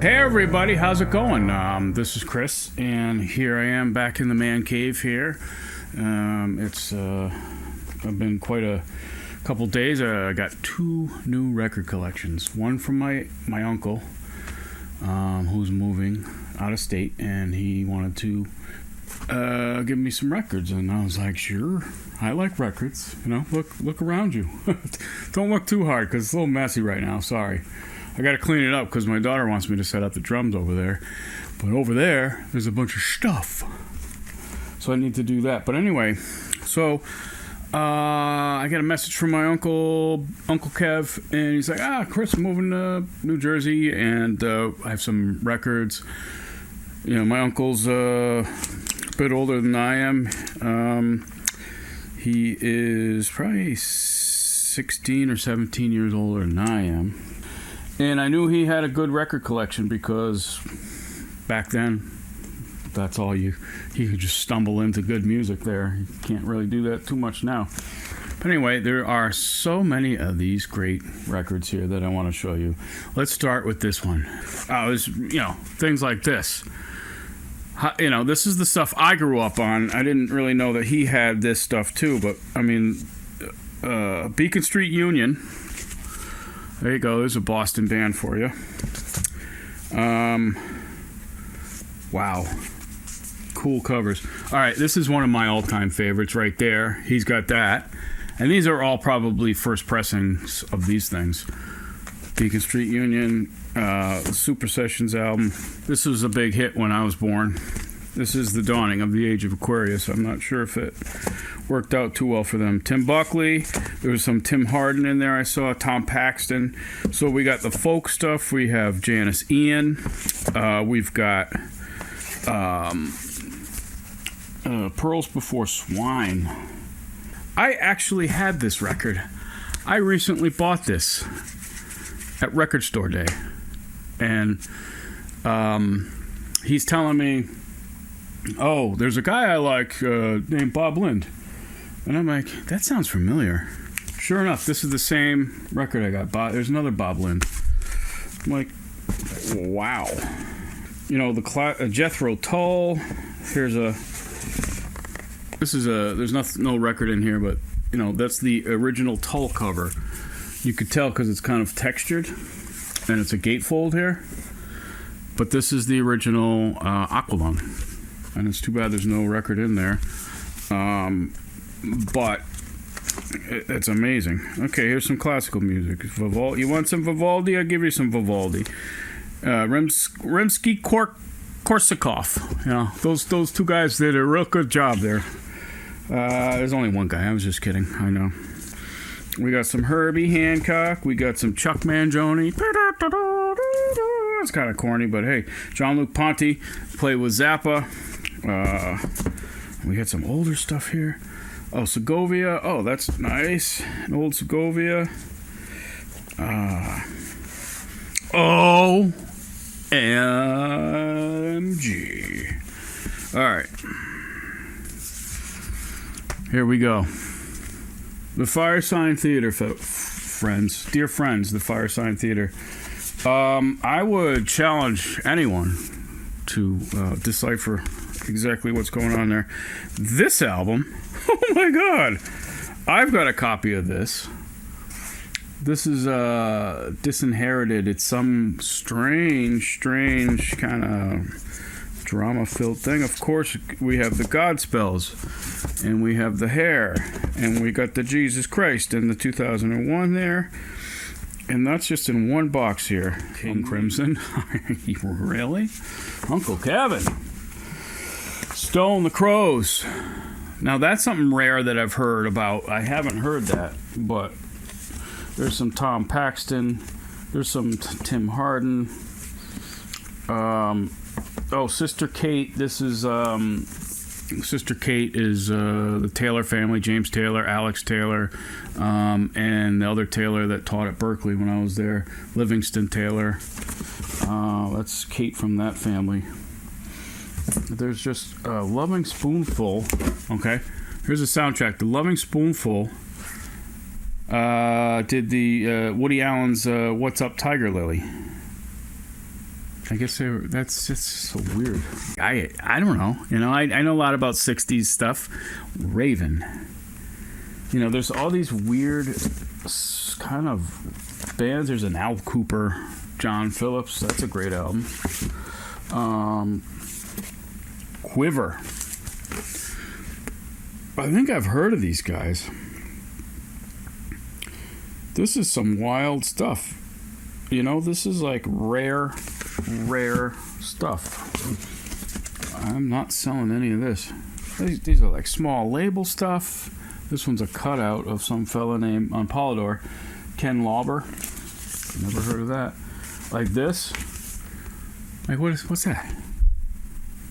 Hey everybody, how's it going? This is Chris, and here I am back in the man cave here. It's I've been quite a couple days. I got two new record collections. One from my uncle, who's moving out of state, and he wanted to give me some records, and I was like, sure. I like records. You know, look around you. Don't look too hard because it's a little messy right now. Sorry. I got to clean it up because my daughter wants me to set up the drums over there. But over there, there's a bunch of stuff. So I need to do that. But anyway, so I got a message from my Uncle Kev, and he's like, Chris, I'm moving to New Jersey, and I have some records. You know, my uncle's a bit older than I am. He is probably 16 or 17 years older than I am. And I knew he had a good record collection because back then, that's all he could just stumble into good music there. You can't really do that too much now. But anyway, there are so many of these great records here that I want to show you. Let's start with this one. Things like this. This is the stuff I grew up on. I didn't really know that he had this stuff too, but I mean, Beacon Street Union. There you go. There's a Boston band for you. Wow. Cool covers. All right, this is one of my all-time favorites right there. He's got that. And these are all probably first pressings of these things. Beacon Street Union, the Super Sessions album. This was a big hit when I was born. This is the dawning of the age of Aquarius. I'm not sure if it worked out too well for them. Tim Buckley. There was some Tim Hardin in there I saw. Tom Paxton. So we got the folk stuff. We have Janis Ian. We've got Pearls Before Swine. I actually had this record. I recently bought this at Record Store Day. And he's telling me, oh, there's a guy I like named Bob Lind. And I'm like, that sounds familiar. Sure enough, this is the same record I got. There's another Bob Lind. I'm like, wow. You know, the Jethro Tull. There's no record in here, but, you know, that's the original Tull cover. You could tell because it's kind of textured, and it's a gatefold here. But this is the original Aqualung. And it's too bad there's no record in there. But it's amazing. Okay, here's some classical music. Vivaldi. You want some Vivaldi? I'll give you some Vivaldi. Rimsky-Korsakov. You know, those two guys did a real good job there. There's only one guy. I was just kidding. I know. We got some Herbie Hancock. We got some Chuck Mangione. It's kind of corny, but hey. Jean-Luc Ponty played with Zappa. We got some older stuff here. Oh, Segovia. Oh, that's nice. An old Segovia. OMG. All right. Here we go. The Firesign Theater, friends. Dear friends, the Firesign Theater. I would challenge anyone to decipher exactly what's going on there. This album, oh my God, I've got a copy of this. This is Disinherited. It's some strange kind of drama-filled thing. Of course, we have the Godspells, and we have the Hair, and we got the Jesus Christ and the 2001 there. And that's just in one box here. King Crimson. Really? Uncle Kevin. Stone the Crows. Now that's something rare that I've heard about. I haven't heard that, but there's some Tom Paxton. There's some Tim Hardin. Sister Kate. This is Sister Kate is the Taylor family, James Taylor, Alex Taylor, and the other Taylor that taught at Berkeley when I was there, Livingston Taylor. That's Kate from that family. There's just a Loving Spoonful. Okay, here's a soundtrack. The Loving Spoonful did the Woody Allen's What's Up, Tiger Lily. I guess that's just so weird. I don't know. You know, I know a lot about 60s stuff. Raven. You know, there's all these weird kind of bands. There's an Al Cooper, John Phillips. That's a great album. Quiver. I think I've heard of these guys. This is some wild stuff. You know, this is like rare stuff. I'm not selling any of this. These are like small label stuff. This one's a cutout of some fella named on Polydor, Ken Lauber. Never heard of that. Like this. Like what's that?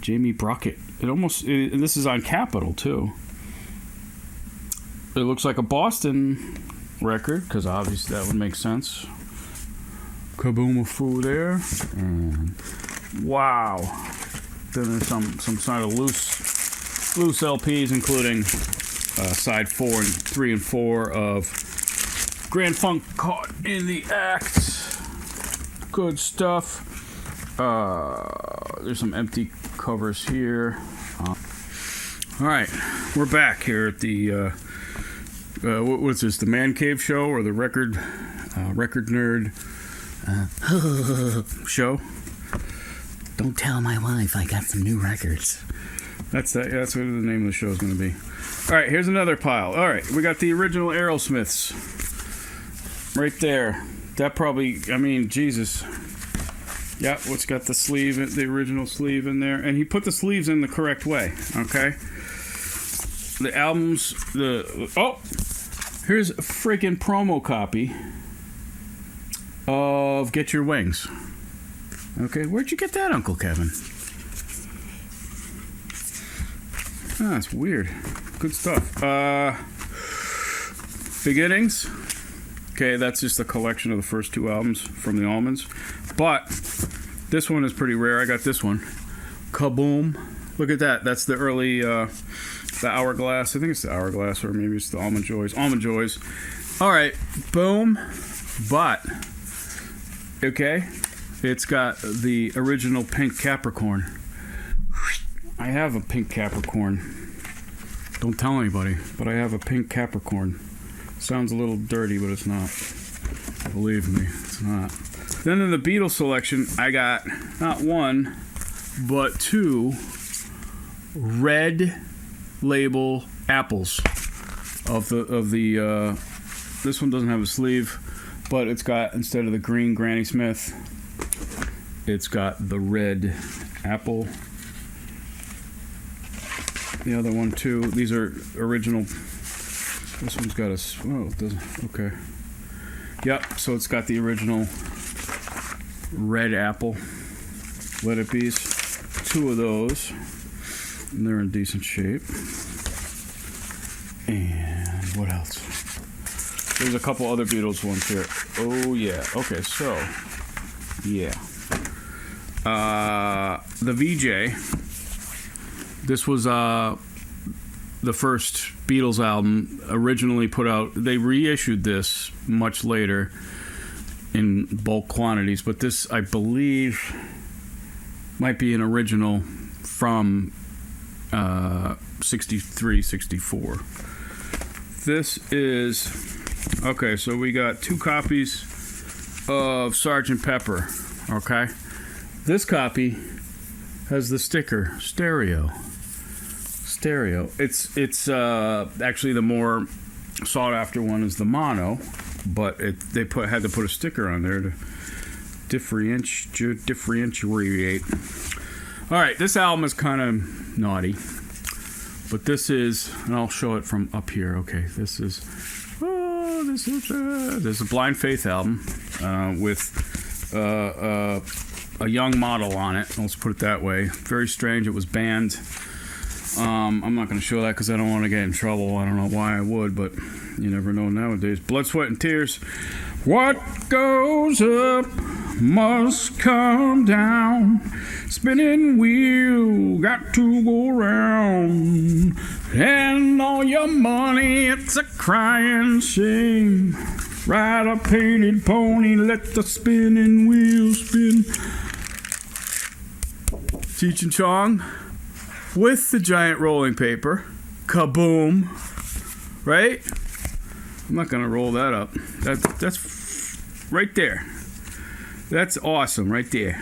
Jamie Brockett. This is on Capitol too. It looks like a Boston record, because obviously that would make sense. Kaboom-a-foo there. And wow. Then there's some sort of loose LPs, including side 4 and 3 and 4 of Grand Funk Caught in the Act. Good stuff. There's some empty covers here. All right, we're back here at the what's this? The Man Cave Show or the Record Nerd show? Don't tell my wife I got some new records. That's what the name of the show is going to be. All right, here's another pile. All right, we got the original Aerosmiths right there. That probably, I mean, Jesus. Yeah, what's got the sleeve, the original sleeve in there, and he put the sleeves in the correct way. Okay. The albums, here's a freaking promo copy of Get Your Wings. Okay, where'd you get that, Uncle Kevin? Oh, that's weird. Good stuff. Beginnings. Okay, that's just a collection of the first 2 albums from the Allmans. But this one is pretty rare. I got this one. Kaboom. Look at that. That's the early, the Hourglass. I think it's the Hourglass, or maybe it's the Almond Joys. Almond Joys. All right. Boom. But, okay, it's got the original pink Capricorn. I have a pink Capricorn. Don't tell anybody, but I have a pink Capricorn. Sounds a little dirty, but it's not. Believe me, it's not. Then in the Beatles selection, I got not 1, but 2 red label apples of the this one doesn't have a sleeve, but it's got, instead of the green Granny Smith, it's got the red apple. The other one too. These are original. This one's got it doesn't. Okay. Yep. So it's got the original red apple. Let it be. 2 of those. And they're in decent shape. And what else? There's a couple other Beatles ones here. Oh yeah. Okay. So yeah. The VJ. This was the first Beatles album, originally put out. They reissued this much later in bulk quantities, but this, I believe, might be an original from 63, 64. This is, okay, so we got 2 copies of Sgt. Pepper, okay? This copy has the sticker, stereo. It's actually the more sought after one is the mono, but they had to put a sticker on there to differentiate. All right, this album is kind of naughty, but this is, and I'll show it from up here. Okay, this is a Blind Faith album with a young model on it. Let's put it that way. Very strange. It was banned. I'm not going to show that because I don't want to get in trouble. I don't know why I would, but you never know nowadays. Blood, Sweat, and Tears. What goes up must come down. Spinning wheel got to go round. And all your money, it's a crying shame. Ride a painted pony, let the spinning wheel spin. Cheech and Chong with the giant rolling paper. Kaboom. Right? I'm not gonna roll that up. That's right there. That's awesome, right there.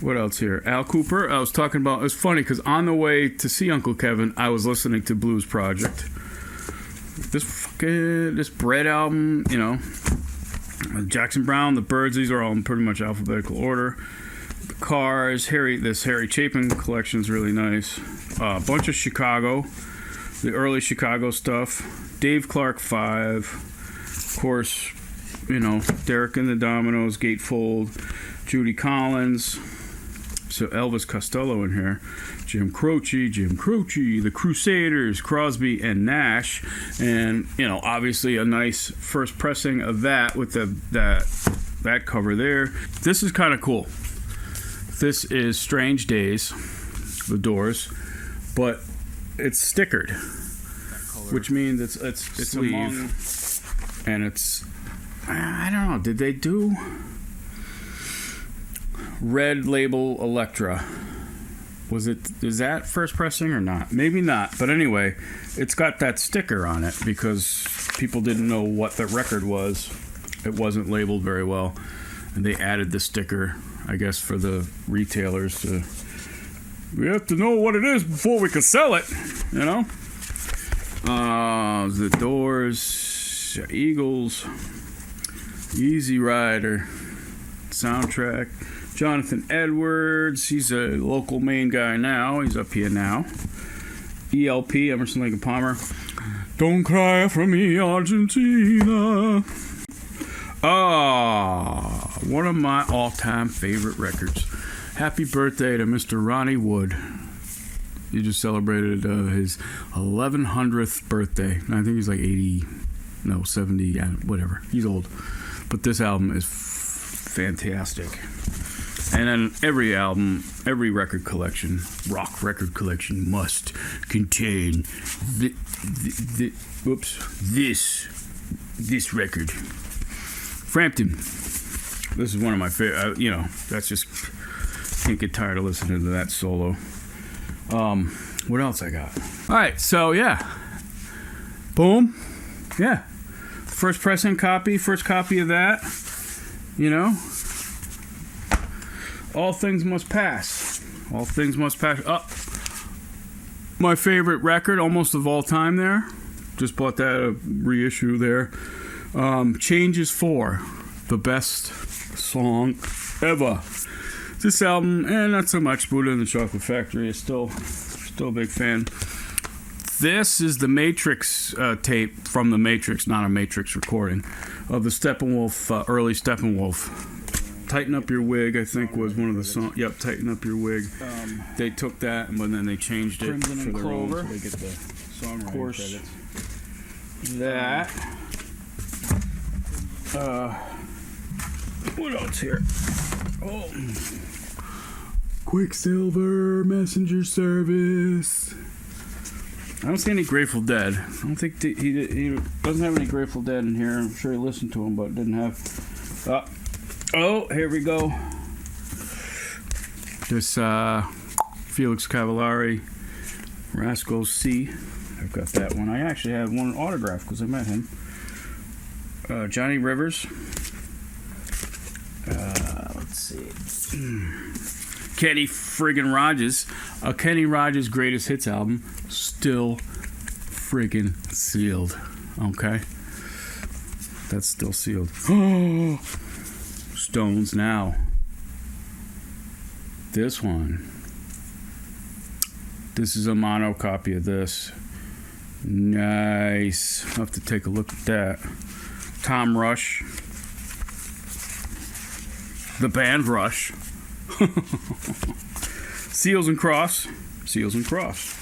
What else here? Al Cooper. I was talking about. It's funny because on the way to see Uncle Kevin, I was listening to Blues Project. This Bread album, Jackson Browne, the Byrds. These are all in pretty much alphabetical order. The Cars, this Harry Chapin collection is really nice. A bunch of Chicago, the early Chicago stuff. Dave Clark 5, of course, Derek and the Dominoes, Gatefold, Judy Collins, so Elvis Costello in here, Jim Croce, the Crusaders, Crosby and Nash, and obviously a nice first pressing of that with that cover there. This is kind of cool. This is Strange Days, The Doors, but it's stickered, which means it's among, and it's, I don't know, did they do Red Label Elektra? Is that first pressing or not? Maybe not, but anyway, it's got that sticker on it because people didn't know what the record was. It wasn't labeled very well, and they added the sticker, I guess, for the retailers to, we have to know what it is before we can sell it, The Doors, Eagles, Easy Rider, soundtrack. Jonathan Edwards, he's a local Maine guy now. He's up here now. ELP, Emerson, Lake and Palmer. Don't cry for me, Argentina. One of my all-time favorite records. Happy birthday to Mr. Ronnie Wood. He just celebrated his 1100th birthday. I think he's like 70, whatever. He's old. But this album is fantastic. And then every record collection, rock record collection, must contain this record. Frampton. This is one of my favorite. That's just, can't get tired of listening to that solo. What else I got? All right, so yeah, boom, yeah. First pressing copy, first copy of that. All things must pass. All things must pass. My favorite record, almost of all time there. Just bought that, a reissue there. Changes 4. The best song ever. This album, and not so much, Buddha and the Chocolate Factory, is still a big fan. This is the Matrix tape from the Matrix, not a Matrix recording, of the Steppenwolf, early Steppenwolf. Tighten Up Your Wig, I think, was one of the songs. Yep, Tighten Up Your Wig. They took that, but then they changed it Crimson for and their Clover. own, so they get the songwriting course. credits. That. What else here? Quicksilver Messenger Service. I don't see any Grateful Dead. I don't think he doesn't have any Grateful Dead in here. I'm sure he listened to them, but didn't have. Here we go. This Felix Cavallari, Rascal C. I've got that one. I actually have one autographed because I met him. Johnny Rivers. Let's see. Kenny friggin' Rogers. Kenny Rogers' greatest hits album. Still friggin' sealed. Okay? That's still sealed. Stones Now. This one. This is a mono copy of this. Nice. I'll have to take a look at that. Tom Rush. The band Rush. Seals and Crofts. Seals and Crofts.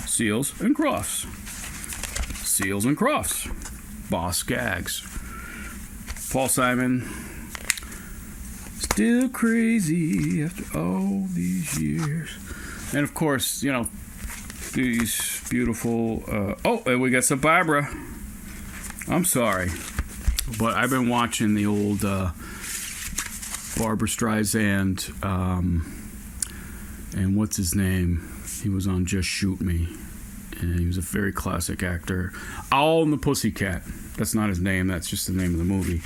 Seals and Crofts. Seals and Crofts. Boss Gags. Paul Simon. Still crazy after all these years. And of course, these beautiful. And we got some Barbara. I'm sorry, but I've been watching the old Barbra Streisand, and what's his name? He was on Just Shoot Me, and he was a very classic actor. Owl and the Pussycat. That's not his name. That's just the name of the movie.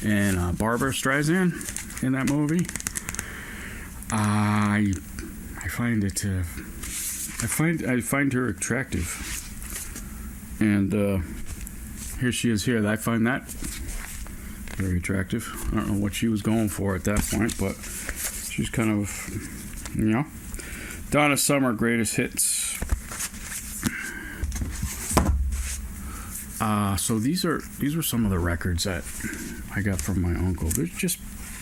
And Barbra Streisand in that movie. I find it. I find her attractive, and here she is here. I find that very attractive. I don't know what she was going for at that point, but she's kind of, Donna Summer greatest hits. So these were some of the records that I got from my uncle. They're just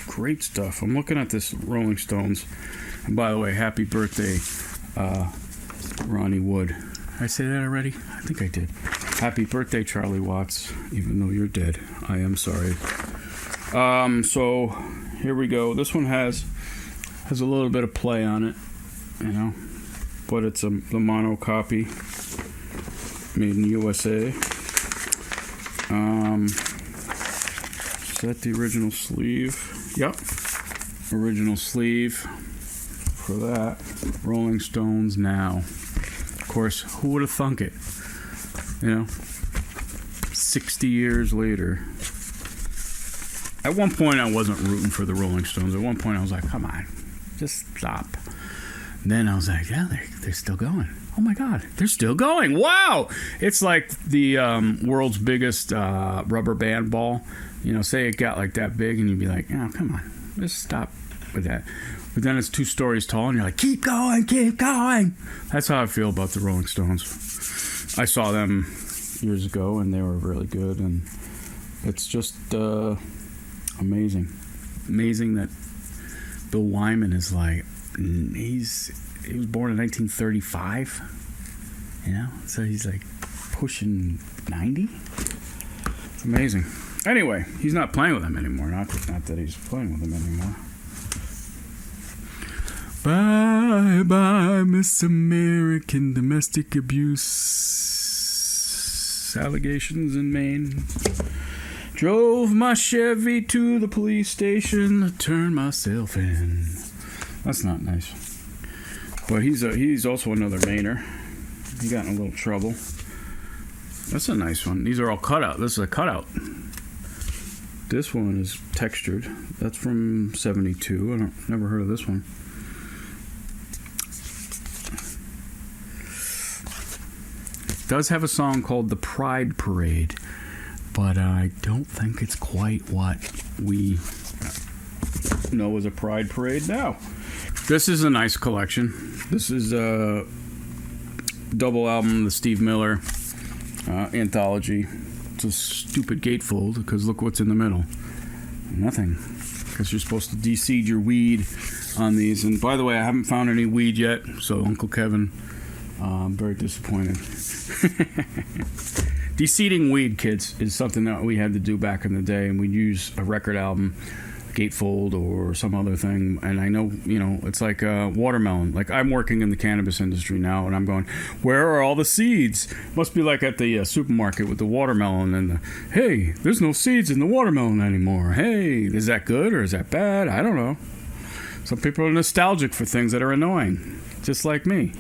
great stuff. I'm looking at this Rolling Stones. And by the way, happy birthday, Ronnie Wood. Did I say that already? I think I did. Happy birthday, Charlie Watts. Even though you're dead, I am sorry. So here we go. This one has a little bit of play on it, but it's the mono copy, made in the USA. Is that the original sleeve? Yep. Original sleeve for that. Rolling Stones Now. Of course, who would have thunk it? 60 years later. At one point, I wasn't rooting for the Rolling Stones. At one point, I was like, come on, just stop. Then I was like, yeah, they're still going. Oh my God, they're still going. Wow. It's like the world's biggest rubber band ball. Say it got like that big and you'd be like, oh, come on, just stop with that. But then it's 2 stories tall and you're like, keep going, keep going. That's how I feel about the Rolling Stones. I saw them years ago and they were really good, and it's just amazing. Amazing that Bill Wyman is like, he was born in 1935, so he's like pushing 90. It's amazing. Anyway, he's not playing with them anymore. Not that he's playing with them anymore. Bye bye, Miss American domestic abuse allegations in Maine. Drove my Chevy to the police station to turn myself in. That's not nice. But he's also another Mainer. He got in a little trouble. That's a nice one. These are all cutout. This is a cutout. This one is textured. That's from 72. I never heard of this one. It does have a song called The Pride Parade, but I don't think it's quite what we know as a Pride Parade now. This is a nice collection. This is a double album, the Steve Miller anthology. It's a stupid gatefold because look what's in the middle. Nothing. Because you're supposed to de-seed your weed on these. And by the way, I haven't found any weed yet, so Uncle Kevin, I'm very disappointed. De-seeding weed, kids, is something that we had to do back in the day, and we'd use a record album, gatefold, or some other thing. And I know, it's like watermelon. Like, I'm working in the cannabis industry now, and I'm going, where are all the seeds? Must be like at the supermarket with the watermelon and hey, there's no seeds in the watermelon anymore. Hey, is that good or is that bad? I don't know. Some people are nostalgic for things that are annoying, just like me.